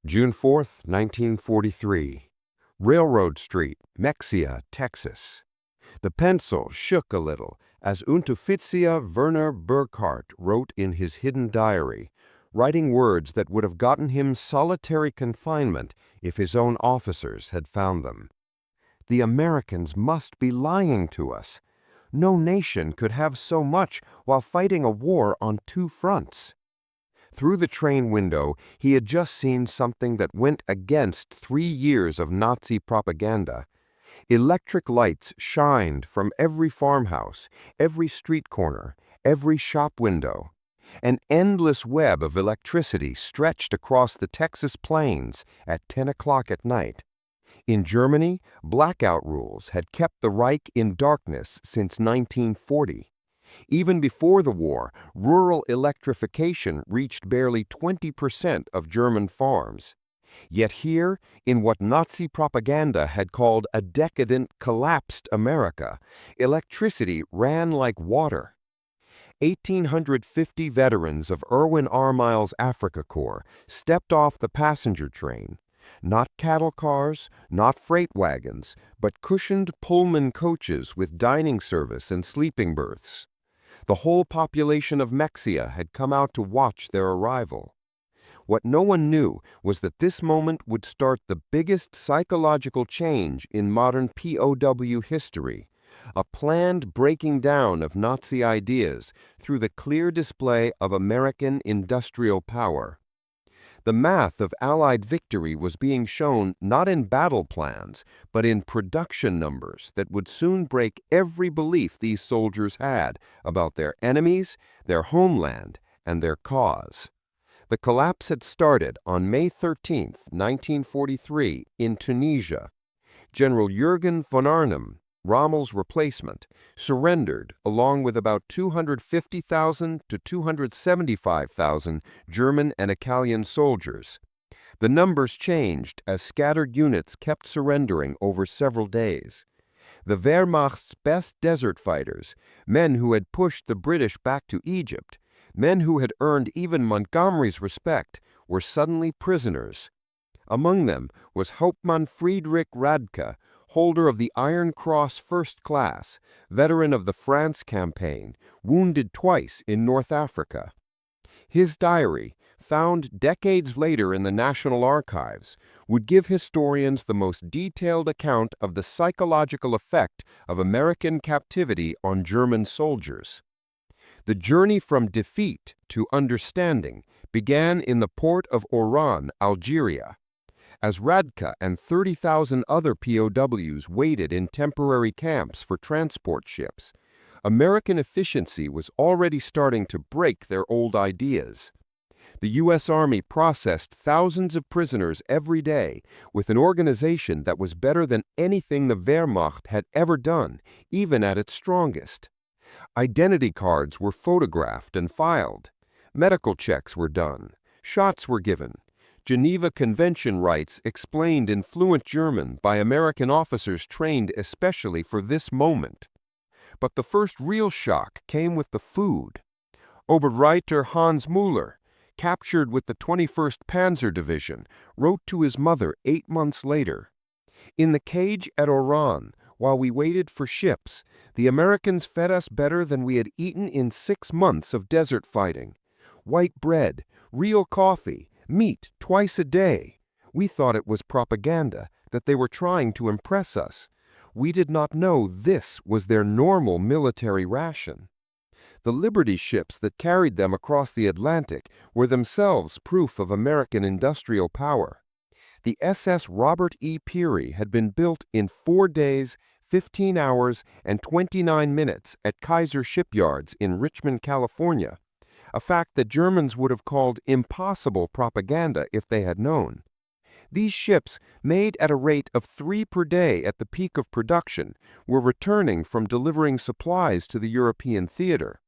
June 4, 1943. Railroad Street, Mexia, Texas. The pencil shook a little as Unteroffizier Werner Burkhardt wrote in his hidden diary, writing words that would have gotten him solitary confinement if his own officers had found them. The Americans must be lying to us. No nation could have so much while fighting a war on two fronts. Through the train window, he had just seen something that went against 3 years of Nazi propaganda. Electric lights shined from every farmhouse, every street corner, every shop window. An endless web of electricity stretched across the Texas plains at 10 o'clock at night. In Germany, blackout rules had kept the Reich in darkness since 1940. Even before the war, rural electrification reached barely 20% of German farms. Yet here, in what Nazi propaganda had called a decadent, collapsed America, electricity ran like water. 1,850 veterans of Erwin Armyle's Afrika Korps stepped off the passenger train. Not cattle cars, not freight wagons, but cushioned Pullman coaches with dining service and sleeping berths. The whole population of Mexia had come out to watch their arrival. What no one knew was that this moment would start the biggest psychological change in modern POW history, a planned breaking down of Nazi ideas through the clear display of American industrial power. The math of Allied victory was being shown not in battle plans, but in production numbers that would soon break every belief these soldiers had about their enemies, their homeland, and their cause. The collapse had started on May 13, 1943, in Tunisia. General Jürgen von Arnim, Rommel's replacement, surrendered along with about 250,000 to 275,000 German and Italian soldiers. The numbers changed as scattered units kept surrendering over several days. The Wehrmacht's best desert fighters, men who had pushed the British back to Egypt, men who had earned even Montgomery's respect, were suddenly prisoners. Among them was Hauptmann Friedrich Radke, holder of the Iron Cross First Class, veteran of the France campaign, wounded twice in North Africa. His diary, found decades later in the National Archives, would give historians the most detailed account of the psychological effect of American captivity on German soldiers. The journey from defeat to understanding began in the port of Oran, Algeria. As Radke and 30,000 other POWs waited in temporary camps for transport ships, American efficiency was already starting to break their old ideas. The U.S. Army processed thousands of prisoners every day with an organization that was better than anything the Wehrmacht had ever done, even at its strongest. Identity cards were photographed and filed. Medical checks were done. Shots were given. Geneva Convention rights explained in fluent German by American officers trained especially for this moment. But the first real shock came with the food. Oberreiter Hans Müller, captured with the 21st Panzer Division, wrote to his mother 8 months later, "In the cage at Oran, while we waited for ships, the Americans fed us better than we had eaten in 6 months of desert fighting. White bread, real coffee, meat twice a day. We thought it was propaganda, that they were trying to impress us. We did not know this was their normal military ration." The Liberty ships that carried them across the Atlantic were themselves proof of American industrial power. The SS Robert E. Peary had been built in 4 days, 15 hours, and 29 minutes at Kaiser Shipyards in Richmond, California, a fact that Germans would have called impossible propaganda if they had known. These ships, made at a rate of 3 per day at the peak of production, were returning from delivering supplies to the European theater.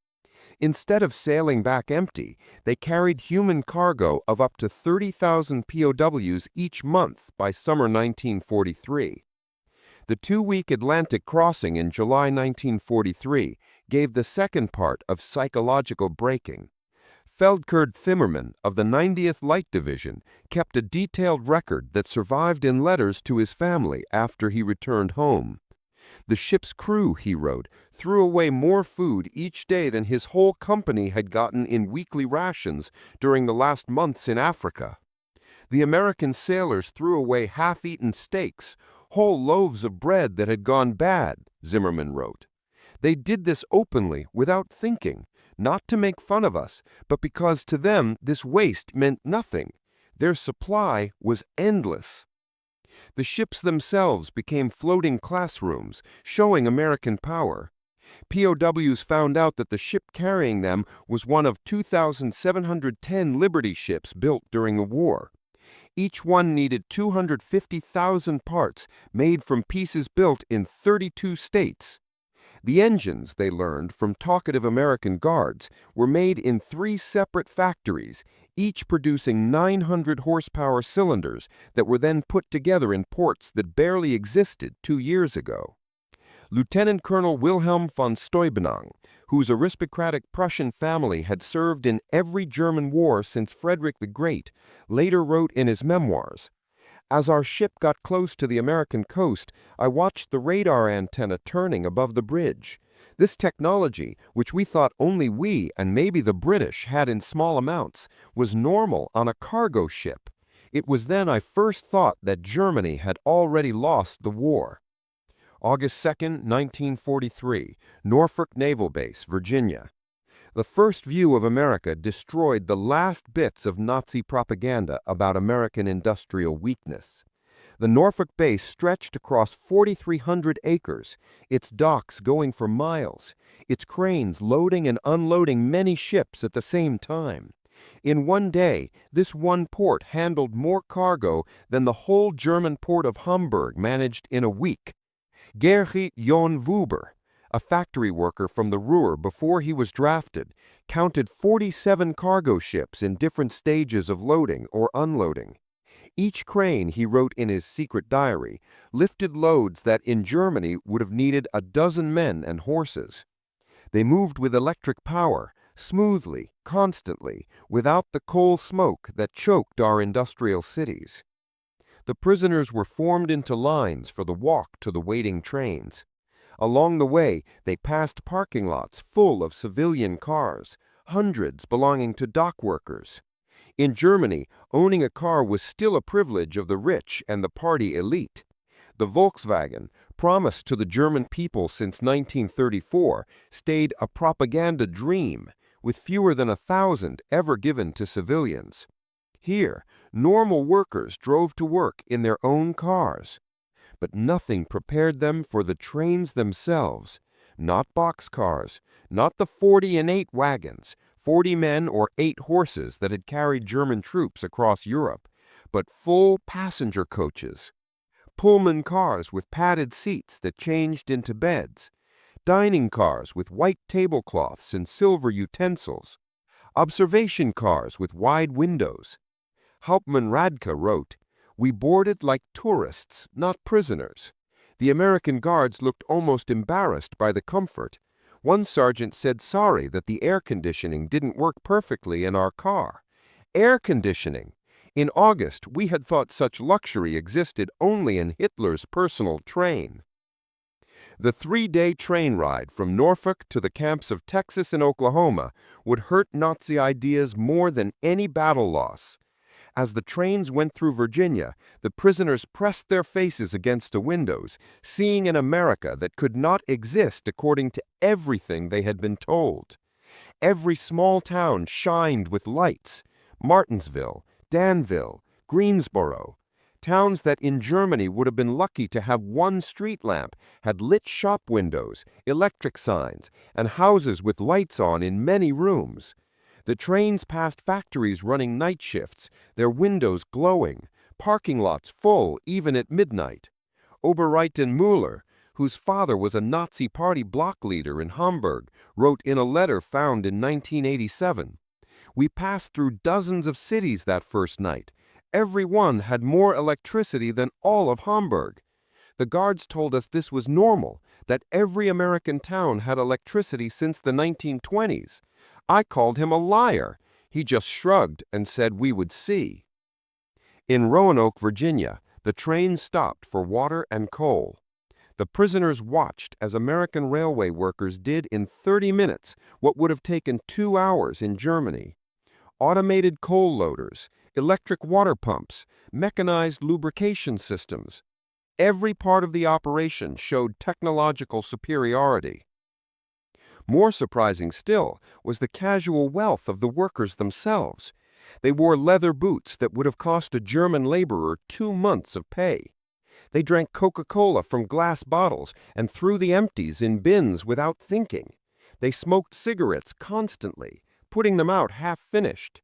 Instead of sailing back empty, they carried human cargo of up to 30,000 POWs each month by summer 1943. The 2-week Atlantic crossing in July 1943 gave the second part of psychological breaking. Feldkirch Zimmermann of the 90th Light Division kept a detailed record that survived in letters to his family after he returned home. The ship's crew, he wrote, threw away more food each day than his whole company had gotten in weekly rations during the last months in Africa. The American sailors threw away half-eaten steaks, whole loaves of bread that had gone bad, Zimmermann wrote. They did this openly, without thinking, not to make fun of us, but because to them this waste meant nothing. Their supply was endless. The ships themselves became floating classrooms, showing American power. POWs found out that the ship carrying them was one of 2,710 Liberty ships built during the war. Each one needed 250,000 parts made from pieces built in 32 states. The engines, they learned from talkative American guards, were made in 3 separate factories, each producing 900 horsepower cylinders that were then put together in ports that barely existed 2 years ago. Lieutenant Colonel Wilhelm von Steubenang, whose aristocratic Prussian family had served in every German war since Frederick the Great, later wrote in his memoirs, "As our ship got close to the American coast, I watched the radar antenna turning above the bridge. This technology, which we thought only we and maybe the British had in small amounts, was normal on a cargo ship. It was then I first thought that Germany had already lost the war." August 2, 1943, Norfolk Naval Base, Virginia. The first view of America destroyed the last bits of Nazi propaganda about American industrial weakness. The Norfolk base stretched across 4,300 acres, its docks going for miles, its cranes loading and unloading many ships at the same time. In one day, this one port handled more cargo than the whole German port of Hamburg managed in a week. Gerrit Jon Wuber, a factory worker from the Ruhr before he was drafted, counted 47 cargo ships in different stages of loading or unloading. Each crane, he wrote in his secret diary, lifted loads that in Germany would have needed a dozen men and horses. They moved with electric power, smoothly, constantly, without the coal smoke that choked our industrial cities. The prisoners were formed into lines for the walk to the waiting trains. Along the way, they passed parking lots full of civilian cars, hundreds belonging to dock workers. In Germany, owning a car was still a privilege of the rich and the party elite. The Volkswagen, promised to the German people since 1934, stayed a propaganda dream, with fewer than 1,000 ever given to civilians. Here, normal workers drove to work in their own cars. But nothing prepared them for the trains themselves. Not boxcars, not the 40-and-8 wagons, 40 men or 8 horses that had carried German troops across Europe, but full passenger coaches. Pullman cars with padded seats that changed into beds. Dining cars with white tablecloths and silver utensils. Observation cars with wide windows. Hauptmann Radke wrote, "We boarded like tourists, not prisoners. The American guards looked almost embarrassed by the comfort. One sergeant said sorry that the air conditioning didn't work perfectly in our car. Air conditioning! In August, we had thought such luxury existed only in Hitler's personal train." The 3-day train ride from Norfolk to the camps of Texas and Oklahoma would hurt Nazi ideas more than any battle loss. As the trains went through Virginia, the prisoners pressed their faces against the windows, seeing an America that could not exist according to everything they had been told. Every small town shined with lights. Martinsville, Danville, Greensboro. Towns that in Germany would have been lucky to have one street lamp had lit shop windows, electric signs, and houses with lights on in many rooms. The trains passed factories running night shifts, their windows glowing, parking lots full even at midnight. Oberreiten-Müller, whose father was a Nazi party block leader in Hamburg, wrote in a letter found in 1987, "We passed through dozens of cities that first night. Every one had more electricity than all of Hamburg. The guards told us this was normal, that every American town had electricity since the 1920s. I called him a liar. He just shrugged and said we would see. In Roanoke, Virginia, the train stopped for water and coal. The prisoners watched as American railway workers did in 30 minutes what would have taken 2 hours in Germany. Automated coal loaders, electric water pumps, mechanized lubrication systems. Every part of the operation showed technological superiority. More surprising still was the casual wealth of the workers themselves. They wore leather boots that would have cost a German laborer 2 months of pay. They drank Coca-Cola from glass bottles and threw the empties in bins without thinking. They smoked cigarettes constantly, putting them out half-finished.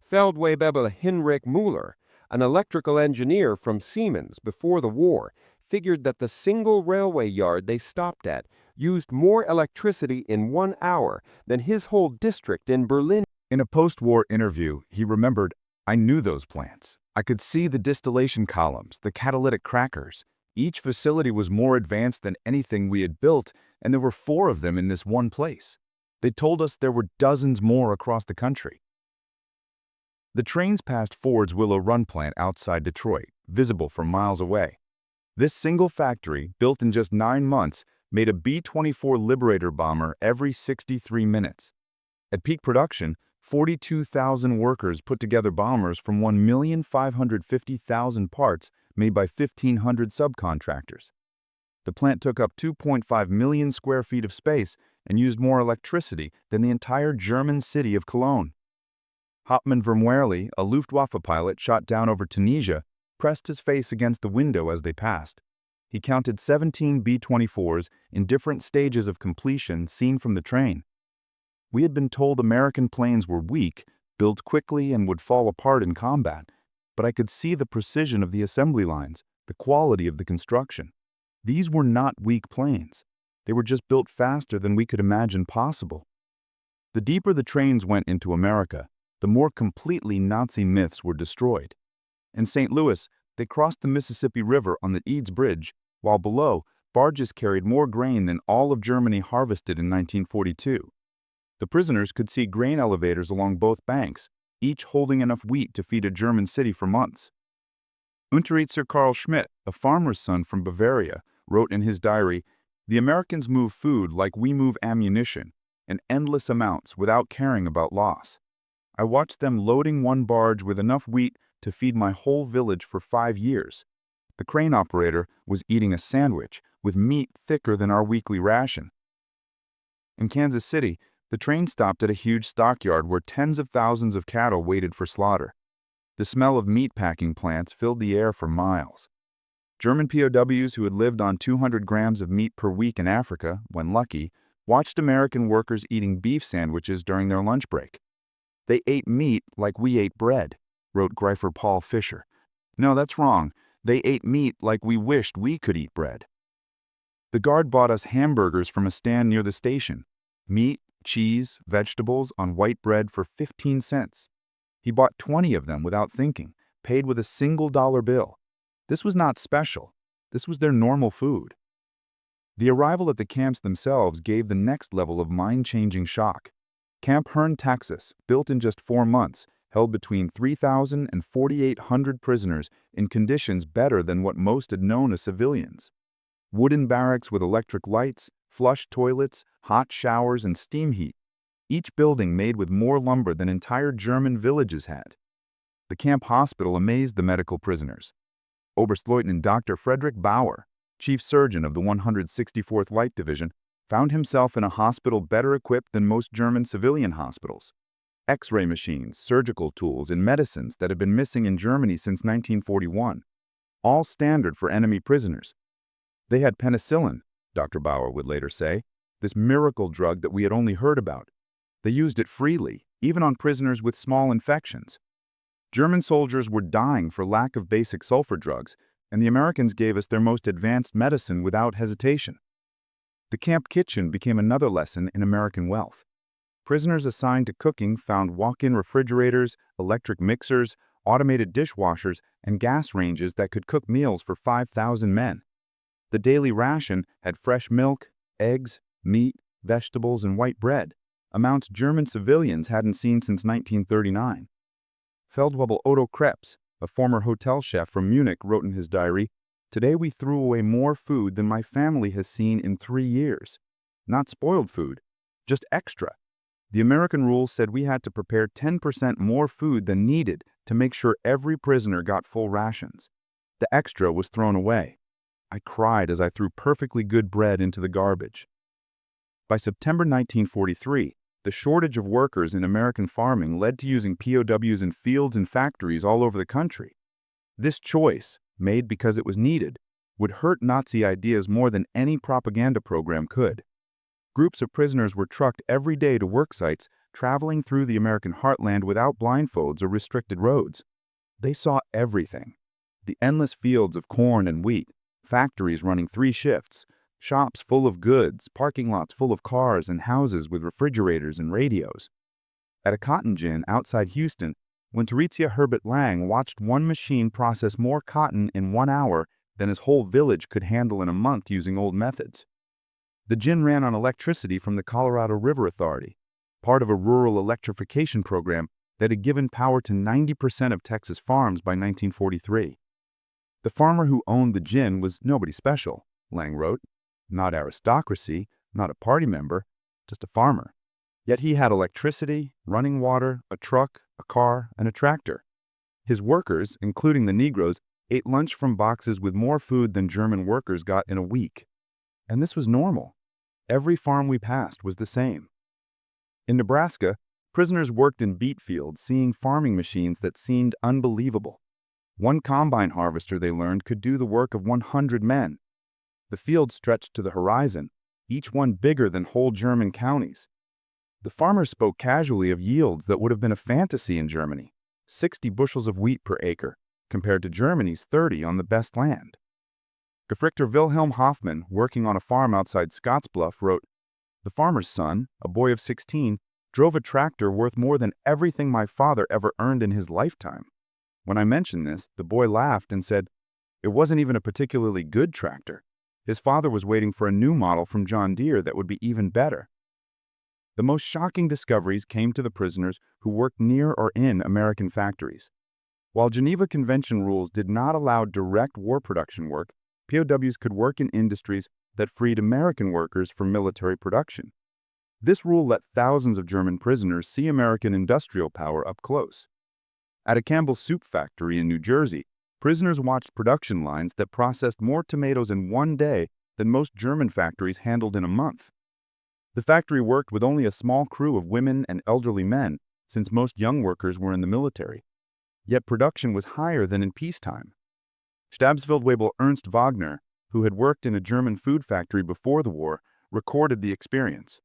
Feldwebel Hinrich Müller, an electrical engineer from Siemens before the war, figured that the single railway yard they stopped at used more electricity in 1 hour than his whole district in Berlin. In a post-war interview, he remembered, "I knew those plants. I could see the distillation columns, the catalytic crackers. Each facility was more advanced than anything we had built, and there were 4 of them in this one place. They told us there were dozens more across the country." The trains passed Ford's Willow Run plant outside Detroit, visible from miles away. This single factory, built in just 9 months, made a B-24 Liberator bomber every 63 minutes. At peak production, 42,000 workers put together bombers from 1,550,000 parts made by 1,500 subcontractors. The plant took up 2.5 million square feet of space and used more electricity than the entire German city of Cologne. Hauptmann Vermwerle, a Luftwaffe pilot shot down over Tunisia, pressed his face against the window as they passed. He counted 17 B-24s in different stages of completion seen from the train. We had been told American planes were weak, built quickly, and would fall apart in combat, but I could see the precision of the assembly lines, the quality of the construction. These were not weak planes. They were just built faster than we could imagine possible. The deeper the trains went into America, the more completely Nazi myths were destroyed. In St. Louis, they crossed the Mississippi River on the Eads Bridge, while below, barges carried more grain than all of Germany harvested in 1942. The prisoners could see grain elevators along both banks, each holding enough wheat to feed a German city for months. Unterritzer Karl Schmidt, a farmer's son from Bavaria, wrote in his diary, "The Americans move food like we move ammunition, in endless amounts without caring about loss. I watched them loading one barge with enough wheat to feed my whole village for 5 years. The crane operator was eating a sandwich with meat thicker than our weekly ration." In Kansas City, the train stopped at a huge stockyard where tens of thousands of cattle waited for slaughter. The smell of meat packing plants filled the air for miles. German POWs who had lived on 200 grams of meat per week in Africa, when lucky, watched American workers eating beef sandwiches during their lunch break. "They ate meat like we ate bread," wrote Greifer Paul Fischer. "No, that's wrong. They ate meat like we wished we could eat bread." The guard bought us hamburgers from a stand near the station. Meat, cheese, vegetables on white bread for 15 cents. He bought 20 of them without thinking, paid with a single dollar bill. This was not special. This was their normal food. The arrival at the camps themselves gave the next level of mind-changing shock. Camp Hearne, Texas, built in just 4 months, held between 3,000 and 4,800 prisoners in conditions better than what most had known as civilians. Wooden barracks with electric lights, flush toilets, hot showers, and steam heat, each building made with more lumber than entire German villages had. The camp hospital amazed the medical prisoners. Oberstleutnant Dr. Frederick Bauer, chief surgeon of the 164th Light Division, found himself in a hospital better equipped than most German civilian hospitals. X-ray machines, surgical tools, and medicines that had been missing in Germany since 1941, all standard for enemy prisoners. They had penicillin, Dr. Bauer would later say, this miracle drug that we had only heard about. They used it freely, even on prisoners with small infections. German soldiers were dying for lack of basic sulfur drugs, and the Americans gave us their most advanced medicine without hesitation. The camp kitchen became another lesson in American wealth. Prisoners assigned to cooking found walk-in refrigerators, electric mixers, automated dishwashers, and gas ranges that could cook meals for 5,000 men. The daily ration had fresh milk, eggs, meat, vegetables, and white bread, amounts German civilians hadn't seen since 1939. Feldwebel Otto Krebs, a former hotel chef from Munich, wrote in his diary, "Today we threw away more food than my family has seen in 3 years. Not spoiled food, just extra. The American rules said we had to prepare 10% more food than needed to make sure every prisoner got full rations. The extra was thrown away. I cried as I threw perfectly good bread into the garbage." By September 1943, the shortage of workers in American farming led to using POWs in fields and factories all over the country. This choice, made because it was needed, would hurt Nazi ideas more than any propaganda program could. Groups of prisoners were trucked every day to work sites, traveling through the American heartland without blindfolds or restricted roads. They saw everything: the endless fields of corn and wheat, factories running 3 shifts, shops full of goods, parking lots full of cars, and houses with refrigerators and radios. At a cotton gin outside Houston, Winterizia Herbert Lang watched one machine process more cotton in 1 hour than his whole village could handle in a month using old methods. The gin ran on electricity from the Colorado River Authority, part of a rural electrification program that had given power to 90% of Texas farms by 1943. The farmer who owned the gin was nobody special, Lang wrote. Not aristocracy, not a party member, just a farmer. Yet he had electricity, running water, a truck, a car, and a tractor. His workers, including the Negroes, ate lunch from boxes with more food than German workers got in a week. And this was normal. Every farm we passed was the same. In Nebraska, prisoners worked in beet fields, seeing farming machines that seemed unbelievable. One combine harvester, they learned, could do the work of 100 men. The fields stretched to the horizon, each one bigger than whole German counties. The farmers spoke casually of yields that would have been a fantasy in Germany, 60 bushels of wheat per acre, compared to Germany's 30 on the best land. Gefrictor Wilhelm Hoffmann, working on a farm outside Scottsbluff, wrote, "The farmer's son, a boy of 16, drove a tractor worth more than everything my father ever earned in his lifetime. When I mentioned this, the boy laughed and said, it wasn't even a particularly good tractor. His father was waiting for a new model from John Deere that would be even better." The most shocking discoveries came to the prisoners who worked near or in American factories. While Geneva Convention rules did not allow direct war production work, POWs could work in industries that freed American workers for military production. This rule let thousands of German prisoners see American industrial power up close. At a Campbell's soup factory in New Jersey, prisoners watched production lines that processed more tomatoes in 1 day than most German factories handled in a month. The factory worked with only a small crew of women and elderly men, since most young workers were in the military. Yet production was higher than in peacetime. Stabsfeldwebel Ernst Wagner, who had worked in a German food factory before the war, recorded the experience.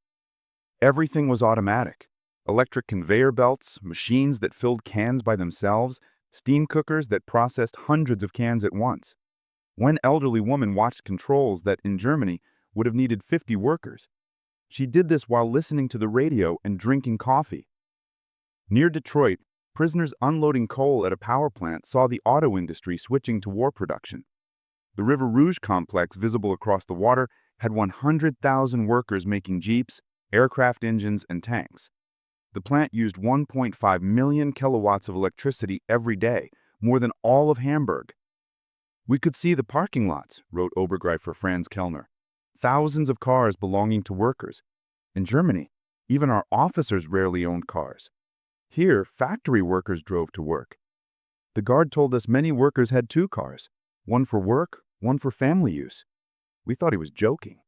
Everything was automatic. Electric conveyor belts, machines that filled cans by themselves, steam cookers that processed hundreds of cans at once. One elderly woman watched controls that, in Germany, would have needed 50 workers. She did this while listening to the radio and drinking coffee. Near Detroit, prisoners unloading coal at a power plant saw the auto industry switching to war production. The River Rouge complex visible across the water had 100,000 workers making jeeps, aircraft engines, and tanks. The plant used 1.5 million kilowatts of electricity every day, more than all of Hamburg. "We could see the parking lots," wrote Obergreifer Franz Kellner. "Thousands of cars belonging to workers. In Germany, even our officers rarely owned cars. Here, factory workers drove to work. The guard told us many workers had 2 cars, one for work, one for family use. We thought he was joking."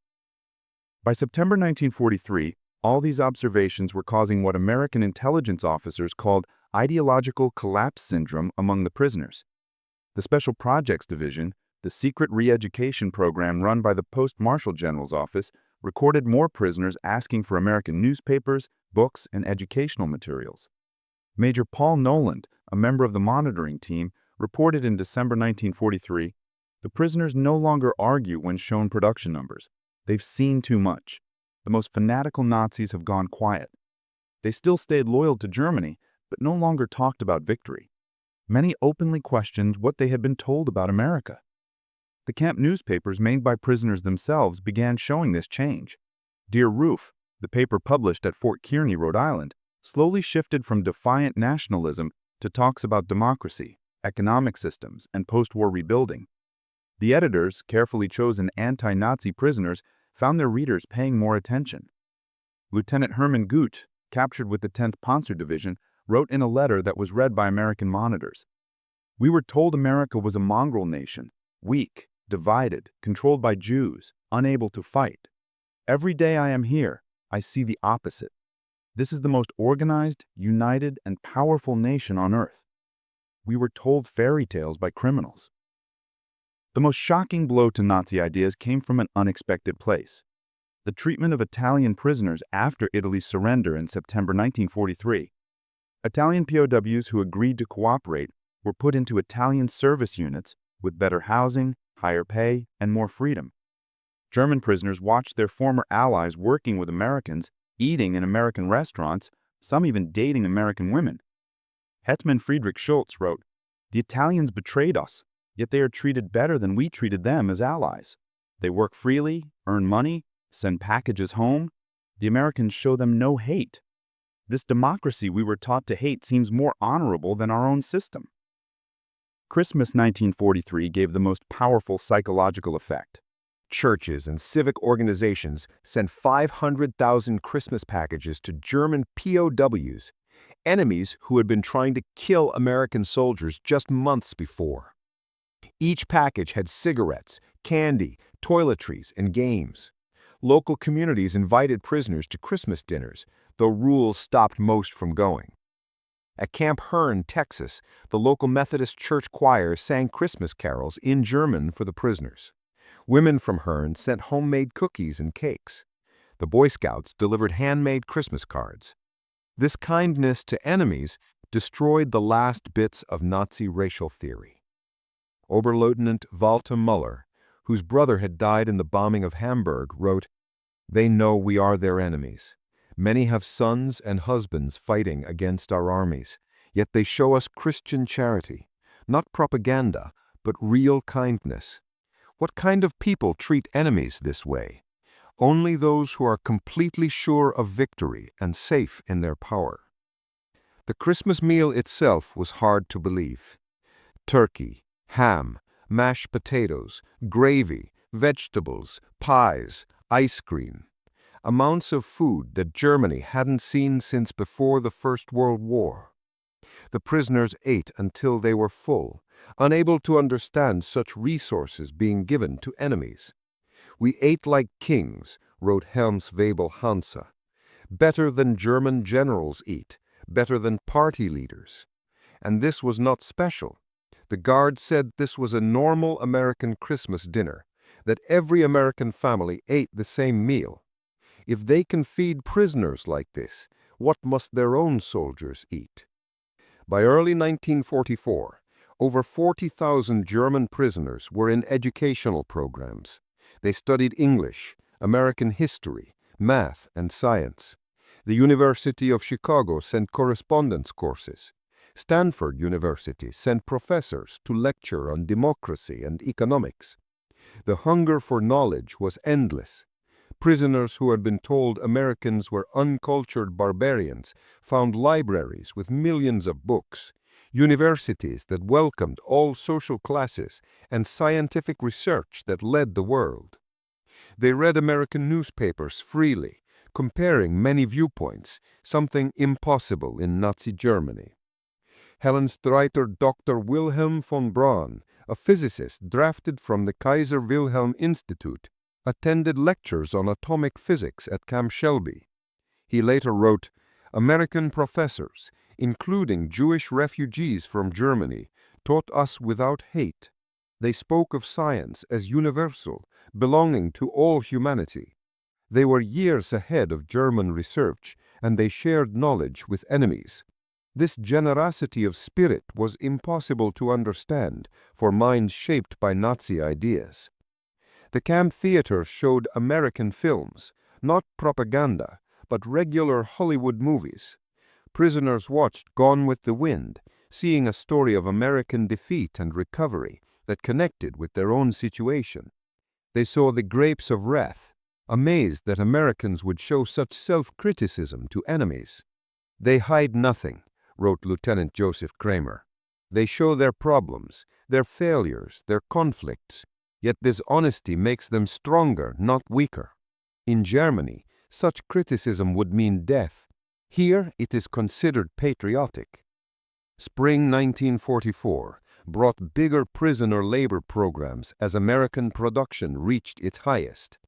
By September 1943, all these observations were causing what American intelligence officers called ideological collapse syndrome among the prisoners. The Special Projects Division, the secret re-education program run by the Post-Marshal General's office, recorded more prisoners asking for American newspapers, books, and educational materials. Major Paul Noland, a member of the monitoring team, reported in December 1943, "The prisoners no longer argue when shown production numbers. They've seen too much. The most fanatical Nazis have gone quiet. They still stayed loyal to Germany, but no longer talked about victory. Many openly questioned what they had been told about America." The camp newspapers made by prisoners themselves began showing this change. Dear Roof, The paper published at Fort Kearny, Rhode Island, slowly shifted from defiant nationalism to talks about democracy, economic systems, and post-war rebuilding. The editors, carefully chosen anti-Nazi prisoners, found their readers paying more attention. Lieutenant Hermann Gut, captured with the 10th Panzer Division, wrote in a letter that was read by American monitors, "We were told America was a mongrel nation, weak, divided, controlled by Jews, unable to fight. Every day I am here, I see the opposite. This is the most organized, united, and powerful nation on earth. We were told fairy tales by criminals." The most shocking blow to Nazi ideas came from an unexpected place: the treatment of Italian prisoners after Italy's surrender in September 1943. Italian POWs who agreed to cooperate were put into Italian service units with better housing, higher pay, and more freedom. German prisoners watched their former allies working with Americans, eating in American restaurants, some even dating American women. Hetman Friedrich Schultz wrote, "The Italians betrayed us, yet they are treated better than we treated them as allies. They work freely, earn money, send packages home. The Americans show them no hate. This democracy we were taught to hate seems more honorable than our own system." Christmas 1943 gave the most powerful psychological effect. Churches and civic organizations sent 500,000 Christmas packages to German POWs, enemies who had been trying to kill American soldiers just months before. Each package had cigarettes, candy, toiletries, and games. Local communities invited prisoners to Christmas dinners, though rules stopped most from going. At Camp Hearn, Texas, the local Methodist church choir sang Christmas carols in German for the prisoners. Women from Hearn sent homemade cookies and cakes. The Boy Scouts delivered handmade Christmas cards. This kindness to enemies destroyed the last bits of Nazi racial theory. Oberleutnant Walter Müller, whose brother had died in the bombing of Hamburg, wrote, "They know we are their enemies. Many have sons and husbands fighting against our armies, yet they show us Christian charity, not propaganda, but real kindness. What kind of people treat enemies this way? Only those who are completely sure of victory and safe in their power." The Christmas meal itself was hard to believe. Turkey, ham, mashed potatoes, gravy, vegetables, pies, ice cream. Amounts of food that Germany hadn't seen since before the First World War. The prisoners ate until they were full, unable to understand such resources being given to enemies. "We ate like kings," wrote Helms Webel Hansa. "Better than German generals eat, better than party leaders." And this was not special. The guard said this was a normal American Christmas dinner, that every American family ate the same meal. If they can feed prisoners like this, what must their own soldiers eat? By early 1944, over 40,000 German prisoners were in educational programs. They studied English, American history, math, and science. The University of Chicago sent correspondence courses. Stanford University sent professors to lecture on democracy and economics. The hunger for knowledge was endless. Prisoners who had been told Americans were uncultured barbarians found libraries with millions of books, universities that welcomed all social classes, and scientific research that led the world. They read American newspapers freely, comparing many viewpoints, something impossible in Nazi Germany. Hellenstreiter Dr. Wilhelm von Braun, a physicist drafted from the Kaiser Wilhelm Institute, attended lectures on atomic physics at Camp Shelby. He later wrote, "American professors, including Jewish refugees from Germany, taught us without hate. They spoke of science as universal, belonging to all humanity. They were years ahead of German research, and they shared knowledge with enemies. This generosity of spirit was impossible to understand for minds shaped by Nazi ideas." The camp theater showed American films, not propaganda, but regular Hollywood movies. Prisoners watched Gone with the Wind, seeing a story of American defeat and recovery that connected with their own situation. They saw The Grapes of Wrath, amazed that Americans would show such self-criticism to enemies. "They hide nothing," wrote Lieutenant Joseph Kramer. "They show their problems, their failures, their conflicts, yet this honesty makes them stronger, not weaker." In Germany, such criticism would mean death. Here, it is considered patriotic. Spring 1944 brought bigger prisoner labor programs as American production reached its highest.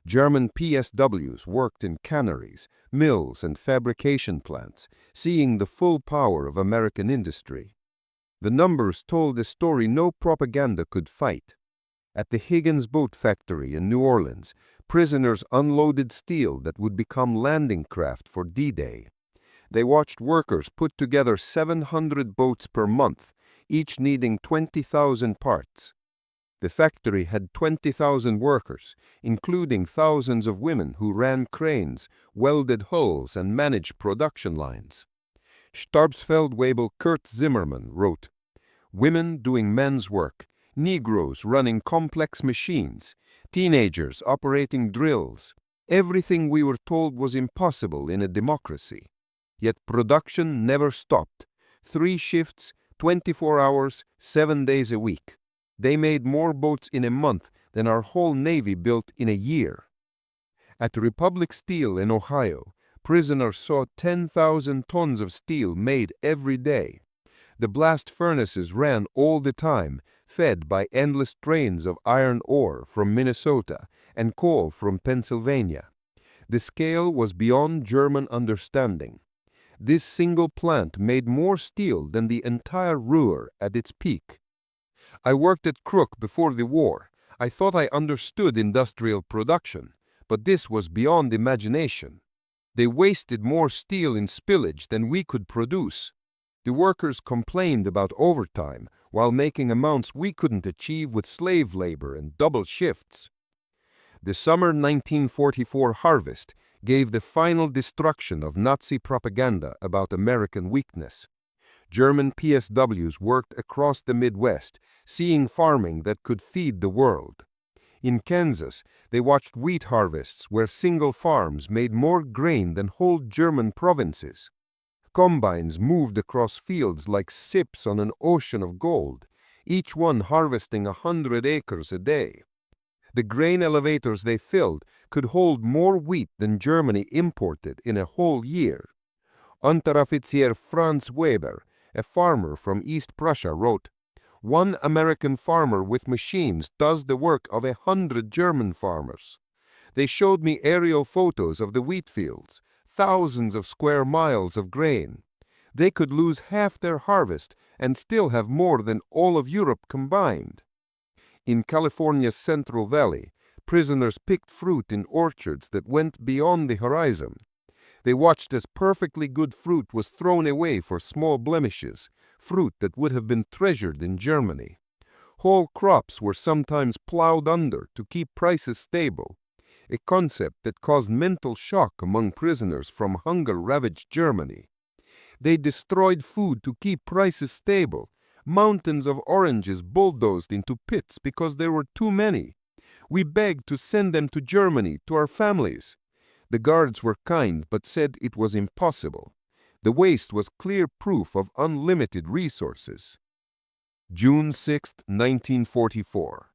German PSWs worked in canneries, mills, and fabrication plants, seeing the full power of American industry. The numbers told a story no propaganda could fight. At the Higgins Boat Factory in New Orleans, prisoners unloaded steel that would become landing craft for D-Day. They watched workers put together 700 boats per month, each needing 20,000 parts. The factory had 20,000 workers, including thousands of women who ran cranes, welded hulls, and managed production lines. Stabsfeldwebel Kurt Zimmermann wrote, "Women doing men's work, Negroes running complex machines, teenagers operating drills. Everything we were told was impossible in a democracy. Yet production never stopped. 3 shifts, 24 hours, 7 days a week. They made more boats in a month than our whole Navy built in a year." At Republic Steel in Ohio, prisoners saw 10,000 tons of steel made every day. The blast furnaces ran all the time, fed by endless trains of iron ore from Minnesota and coal from Pennsylvania. The scale was beyond German understanding. This single plant made more steel than the entire Ruhr at its peak. "I worked at Krupp before the war. I thought I understood industrial production, but this was beyond imagination. They wasted more steel in spillage than we could produce. The workers complained about overtime while making amounts we couldn't achieve with slave labor and double shifts." The summer 1944 harvest gave the final destruction of Nazi propaganda about American weakness. German PSWs worked across the Midwest, seeing farming that could feed the world. In Kansas, they watched wheat harvests where single farms made more grain than whole German provinces. Combines moved across fields like ships on an ocean of gold, each one harvesting 100 acres a day. The grain elevators they filled could hold more wheat than Germany imported in a whole year. Unteroffizier Franz Weber, a farmer from East Prussia, wrote, "One American farmer with machines does the work of 100 German farmers. They showed me aerial photos of the wheat fields, thousands of square miles of grain. They could lose half their harvest and still have more than all of Europe combined." In California's Central Valley, prisoners picked fruit in orchards that went beyond the horizon. They watched as perfectly good fruit was thrown away for small blemishes, fruit that would have been treasured in Germany. Whole crops were sometimes plowed under to keep prices stable, a concept that caused mental shock among prisoners from hunger-ravaged Germany. They destroyed food to keep prices stable. Mountains of oranges bulldozed into pits because there were too many. We begged to send them to Germany, to our families. The guards were kind but said it was impossible. The waste was clear proof of unlimited resources. June 6, 1944.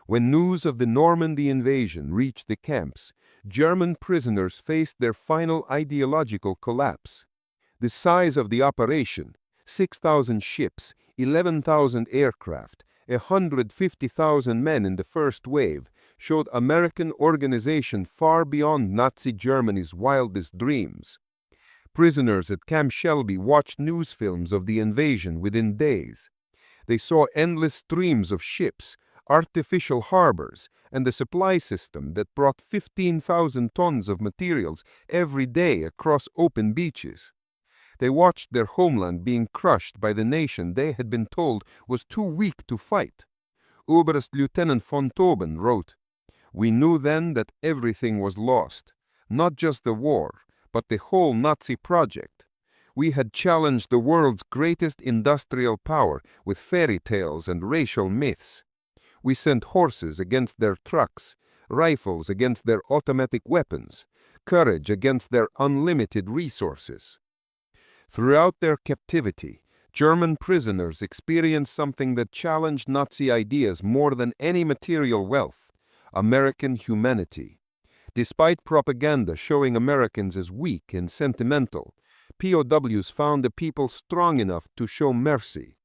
When news of the Normandy invasion reached the camps, German prisoners faced their final ideological collapse. The size of the operation, 6,000 ships, 11,000 aircraft, 150,000 men in the first wave, showed American organization far beyond Nazi Germany's wildest dreams. Prisoners at Camp Shelby watched news films of the invasion within days. They saw endless streams of ships, artificial harbors, and the supply system that brought 15,000 tons of materials every day across open beaches. They watched their homeland being crushed by the nation they had been told was too weak to fight. Oberst Lieutenant von Tauben wrote, "We knew then that everything was lost, not just the war, but the whole Nazi project. We had challenged the world's greatest industrial power with fairy tales and racial myths. We sent horses against their trucks, rifles against their automatic weapons, courage against their unlimited resources. Throughout their captivity, German prisoners experienced something that challenged Nazi ideas more than any material wealth: American humanity. Despite propaganda showing Americans as weak and sentimental, POWs found the people strong enough to show mercy.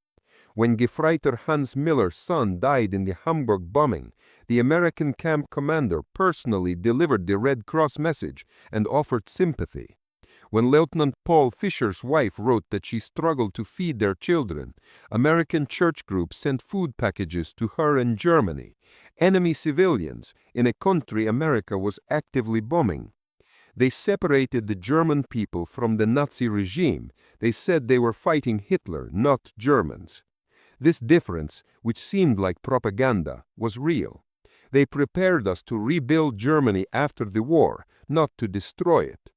When Gefreiter Hans Miller's son died in the Hamburg bombing, the American camp commander personally delivered the Red Cross message and offered sympathy. When Lieutenant Paul Fischer's wife wrote that she struggled to feed their children, American church groups sent food packages to her in Germany, enemy civilians in a country America was actively bombing. They separated the German people from the Nazi regime. They said they were fighting Hitler, not Germans. This difference, which seemed like propaganda, was real. They prepared us to rebuild Germany after the war, not to destroy it.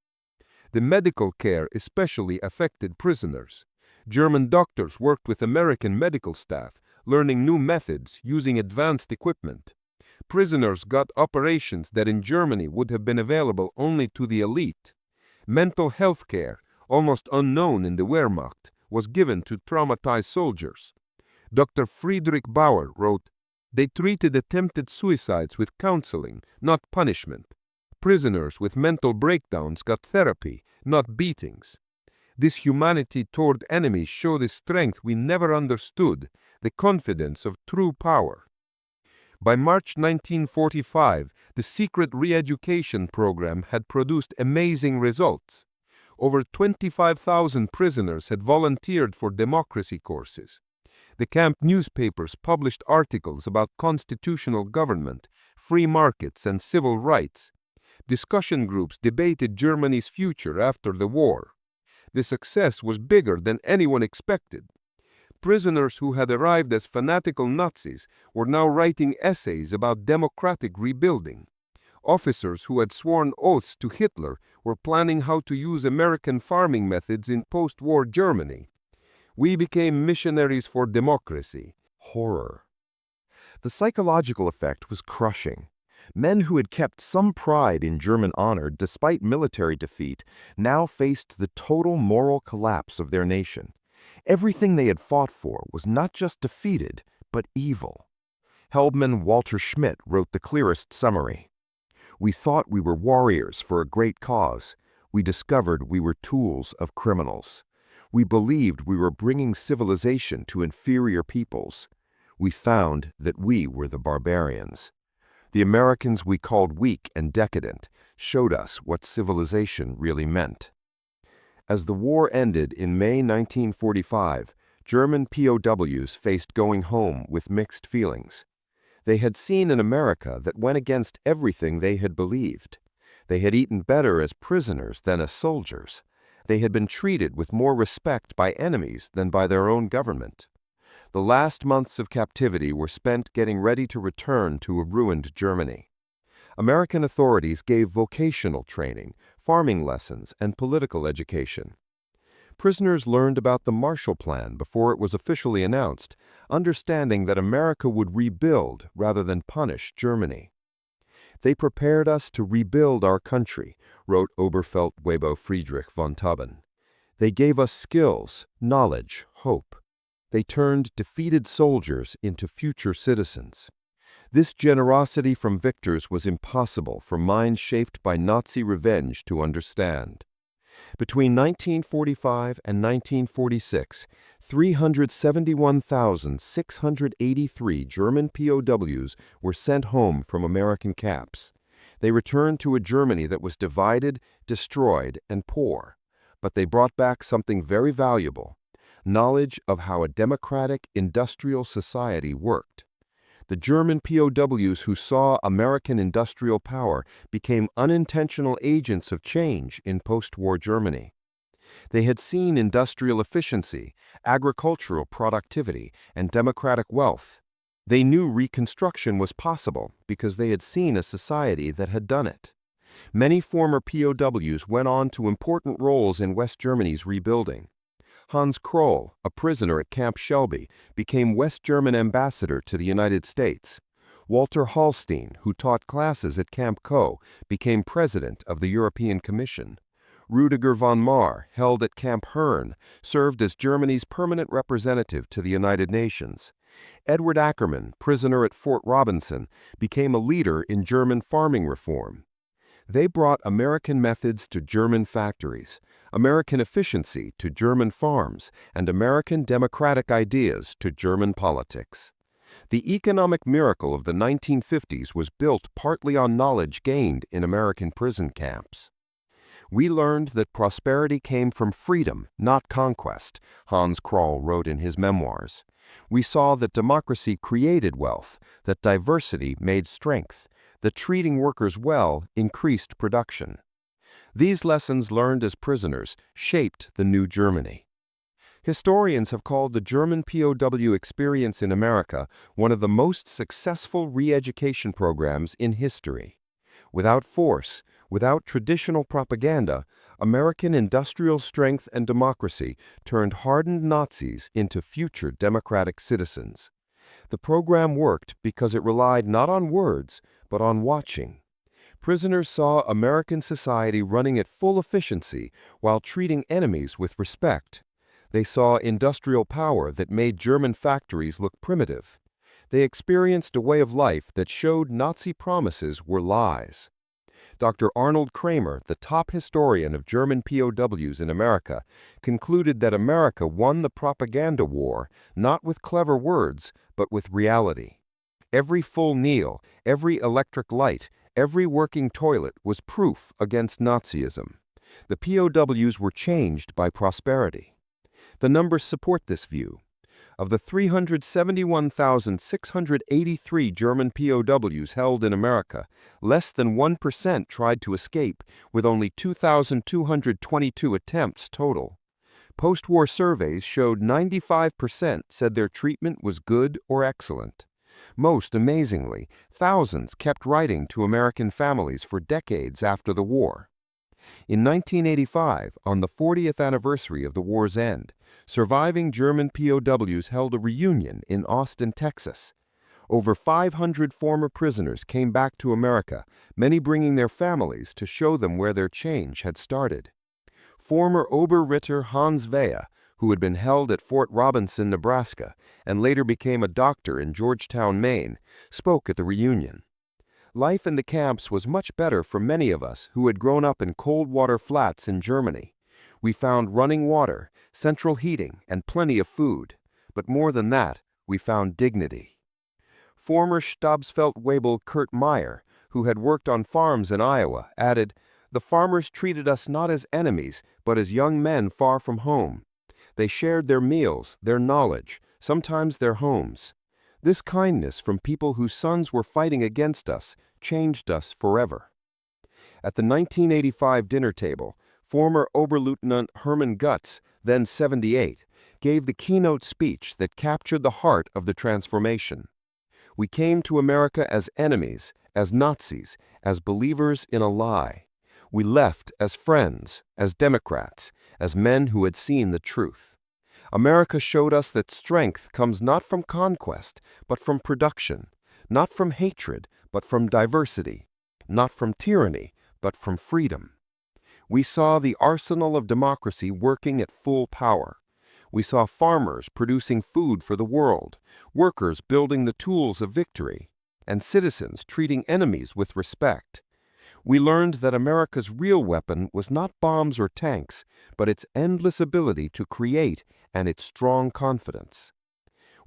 The medical care especially affected prisoners. German doctors worked with American medical staff, learning new methods using advanced equipment. Prisoners got operations that in Germany would have been available only to the elite. Mental health care, almost unknown in the Wehrmacht, was given to traumatized soldiers. Dr. Friedrich Bauer wrote, "They treated attempted suicides with counseling, not punishment. Prisoners with mental breakdowns got therapy, not beatings. This humanity toward enemies showed a strength we never understood, the confidence of true power." By March 1945, the secret re-education program had produced amazing results. Over 25,000 prisoners had volunteered for democracy courses. The camp newspapers published articles about constitutional government, free markets, and civil rights. Discussion groups debated Germany's future after the war. The success was bigger than anyone expected. Prisoners who had arrived as fanatical Nazis were now writing essays about democratic rebuilding. Officers who had sworn oaths to Hitler were planning how to use American farming methods in post-war Germany. We became missionaries for democracy. Horror. The psychological effect was crushing. Men who had kept some pride in German honor despite military defeat now faced the total moral collapse of their nation. Everything they had fought for was not just defeated, but evil. Helbman Walter Schmidt wrote the clearest summary. "We thought we were warriors for a great cause. We discovered we were tools of criminals. We believed we were bringing civilization to inferior peoples. We found that we were the barbarians. The Americans we called weak and decadent showed us what civilization really meant." As the war ended in May 1945, German POWs faced going home with mixed feelings. They had seen an America that went against everything they had believed. They had eaten better as prisoners than as soldiers. They had been treated with more respect by enemies than by their own government. The last months of captivity were spent getting ready to return to a ruined Germany. American authorities gave vocational training, farming lessons, and political education. Prisoners learned about the Marshall Plan before it was officially announced, understanding that America would rebuild rather than punish Germany. "They prepared us to rebuild our country," wrote Oberfeldwebel Friedrich von Taben. "They gave us skills, knowledge, hope. They turned defeated soldiers into future citizens. This generosity from victors was impossible for minds shaped by Nazi revenge to understand." Between 1945 and 1946, 371,683 German POWs were sent home from American camps. They returned to a Germany that was divided, destroyed, and poor. But they brought back something very valuable: knowledge of how a democratic, industrial society worked. The German POWs who saw American industrial power became unintentional agents of change in post-war Germany. They had seen industrial efficiency, agricultural productivity, and democratic wealth. They knew reconstruction was possible because they had seen a society that had done it. Many former POWs went on to important roles in West Germany's rebuilding. Hans Kroll, a prisoner at Camp Shelby, became West German ambassador to the United States. Walter Hallstein, who taught classes at Camp Co., became president of the European Commission. Rüdiger von Marr, held at Camp Herne, served as Germany's permanent representative to the United Nations. Edward Ackerman, prisoner at Fort Robinson, became a leader in German farming reform. They brought American methods to German factories, American efficiency to German farms, and American democratic ideas to German politics. The economic miracle of the 1950s was built partly on knowledge gained in American prison camps. We learned that prosperity came from freedom, not conquest, Hans Kroll wrote in his memoirs. We saw that democracy created wealth, that diversity made strength, that treating workers well increased production. These lessons learned as prisoners shaped the new Germany. Historians have called the German POW experience in America one of the most successful re-education programs in history. Without force, without traditional propaganda, American industrial strength and democracy turned hardened Nazis into future democratic citizens. The program worked because it relied not on words, but on watching. Prisoners saw American society running at full efficiency while treating enemies with respect. They saw industrial power that made German factories look primitive. They experienced a way of life that showed Nazi promises were lies. Dr. Arnold Kramer, the top historian of German POWs in America, concluded that America won the propaganda war not with clever words, but with reality. Every full meal, every electric light, every working toilet was proof against Nazism. The POWs were changed by prosperity. The numbers support this view. Of the 371,683 German POWs held in America, less than 1% tried to escape, with only 2,222 attempts total. Post-war surveys showed 95% said their treatment was good or excellent. Most amazingly, thousands kept writing to American families for decades after the war. In 1985, on the 40th anniversary of the war's end, surviving German POWs held a reunion in Austin, Texas. Over 500 former prisoners came back to America, many bringing their families to show them where their change had started. Former Oberritter Hans Wehe, who had been held at Fort Robinson, Nebraska, and later became a doctor in Georgetown, Maine, spoke at the reunion. Life in the camps was much better for many of us who had grown up in cold water flats in Germany. We found running water, central heating, and plenty of food. But more than that, we found dignity. Former Stabsfeldwebel Kurt Meyer, who had worked on farms in Iowa, added, "The farmers treated us not as enemies, but as young men far from home. They shared their meals, their knowledge, sometimes their homes. This kindness from people whose sons were fighting against us changed us forever." At the 1985 dinner table, former Oberleutnant Hermann Gutz, then 78, gave the keynote speech that captured the heart of the transformation. "We came to America as enemies, as Nazis, as believers in a lie. We left as friends, as Democrats, as men who had seen the truth. America showed us that strength comes not from conquest, but from production, not from hatred, but from diversity, not from tyranny, but from freedom. We saw the arsenal of democracy working at full power. We saw farmers producing food for the world, workers building the tools of victory, and citizens treating enemies with respect. We learned that America's real weapon was not bombs or tanks, but its endless ability to create and its strong confidence.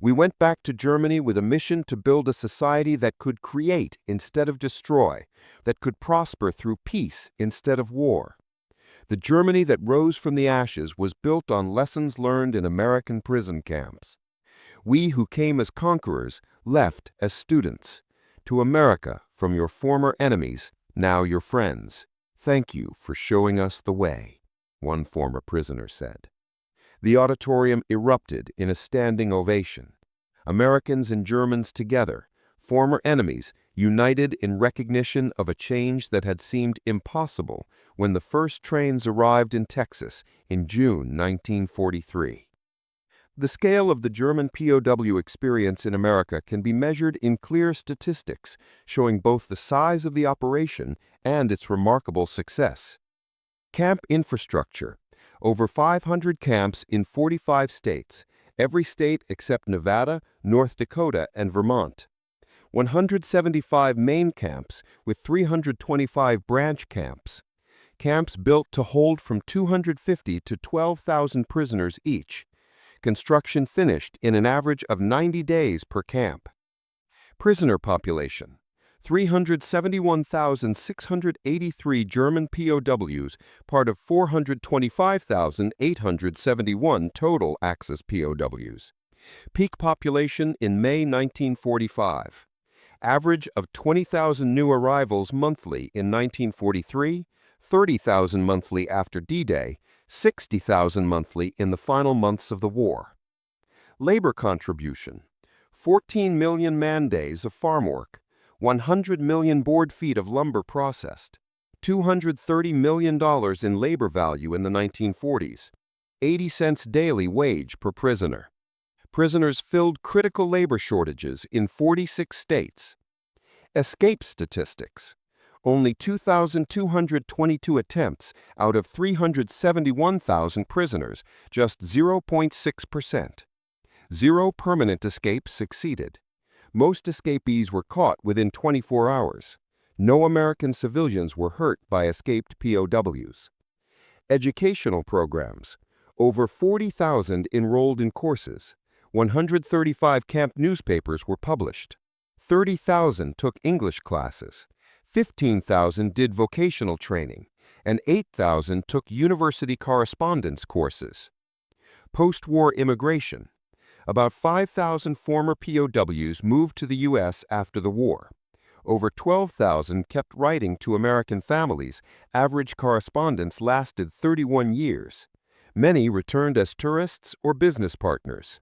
We went back to Germany with a mission to build a society that could create instead of destroy, that could prosper through peace instead of war. The Germany that rose from the ashes was built on lessons learned in American prison camps. We who came as conquerors left as students. To America, from your former enemies, now your friends. Thank you for showing us the way," one former prisoner said. The auditorium erupted in a standing ovation. Americans and Germans together, former enemies, united in recognition of a change that had seemed impossible when the first trains arrived in Texas in June 1943. The scale of the German POW experience in America can be measured in clear statistics, showing both the size of the operation and its remarkable success. Camp infrastructure. Over 500 camps in 45 states, every state except Nevada, North Dakota, and Vermont. 175 main camps with 325 branch camps. Camps built to hold from 250 to 12,000 prisoners each. Construction finished in an average of 90 days per camp. Prisoner population. 371,683 German POWs, part of 425,871 total Axis POWs. Peak population in May 1945. Average of 20,000 new arrivals monthly in 1943, 30,000 monthly after D-Day, 60,000 monthly in the final months of the war. Labor contribution. 14 million man-days of farm work, 100 million board feet of lumber processed, $230 million in labor value in the 1940s, 80 cents daily wage per prisoner. Prisoners filled critical labor shortages in 46 states. Escape statistics. Only 2,222 attempts out of 371,000 prisoners, just 0.6%. 0 permanent escapes succeeded. Most escapees were caught within 24 hours. No American civilians were hurt by escaped POWs. Educational programs. Over 40,000 enrolled in courses. 135 camp newspapers were published. 30,000 took English classes. 15,000 did vocational training, and 8,000 took university correspondence courses. Post-war immigration. About 5,000 former POWs moved to the U.S. after the war. Over 12,000 kept writing to American families. Average correspondence lasted 31 years. Many returned as tourists or business partners.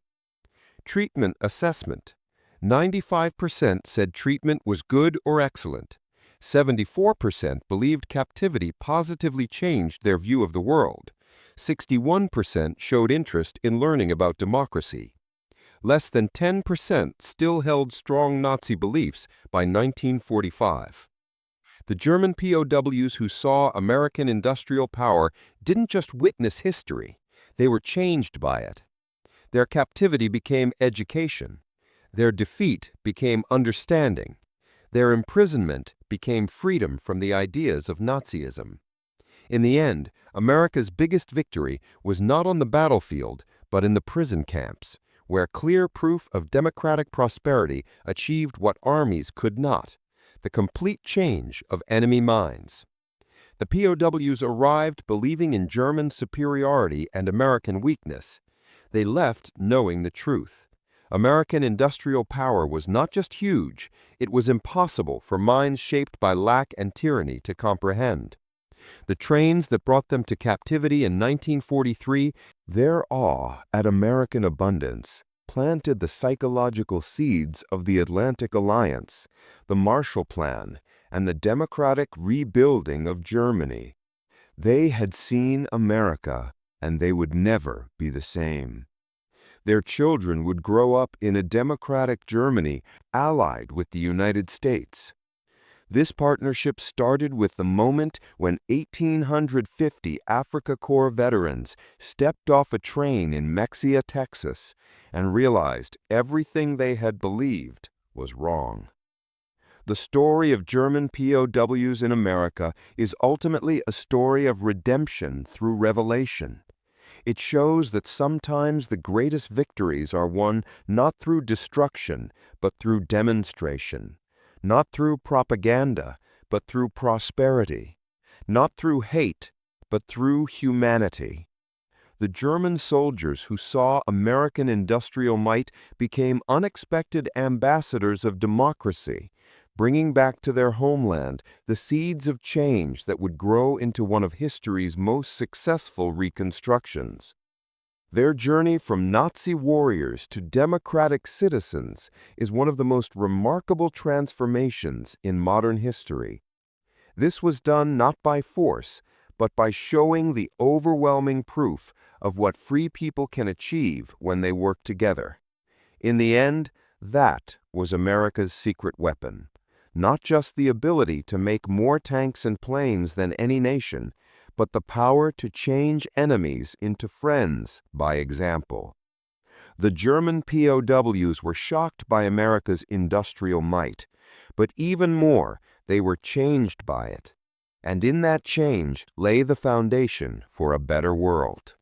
Treatment assessment. 95% said treatment was good or excellent. 74% believed captivity positively changed their view of the world. 61% showed interest in learning about democracy. Less than 10% still held strong Nazi beliefs by 1945. The German POWs who saw American industrial power didn't just witness history, they were changed by it. Their captivity became education. Their defeat became understanding. Their imprisonment became freedom from the ideas of Nazism. In the end, America's biggest victory was not on the battlefield, but in the prison camps, where clear proof of democratic prosperity achieved what armies could not: the complete change of enemy minds. The POWs arrived believing in German superiority and American weakness. They left knowing the truth. American industrial power was not just huge, it was impossible for minds shaped by lack and tyranny to comprehend. The trains that brought them to captivity in 1943, their awe at American abundance, planted the psychological seeds of the Atlantic Alliance, the Marshall Plan, and the democratic rebuilding of Germany. They had seen America, and they would never be the same. Their children would grow up in a democratic Germany allied with the United States. This partnership started with the moment when 1,850 Afrika Korps veterans stepped off a train in Mexia, Texas, and realized everything they had believed was wrong. The story of German POWs in America is ultimately a story of redemption through revelation. It shows that sometimes the greatest victories are won not through destruction, but through demonstration. Not through propaganda, but through prosperity. Not through hate, but through humanity. The German soldiers who saw American industrial might became unexpected ambassadors of democracy, bringing back to their homeland the seeds of change that would grow into one of history's most successful reconstructions. Their journey from Nazi warriors to democratic citizens is one of the most remarkable transformations in modern history. This was done not by force, but by showing the overwhelming proof of what free people can achieve when they work together. In the end, that was America's secret weapon. Not just the ability to make more tanks and planes than any nation, but the power to change enemies into friends by example. The German POWs were shocked by America's industrial might, but even more, they were changed by it. And in that change lay the foundation for a better world.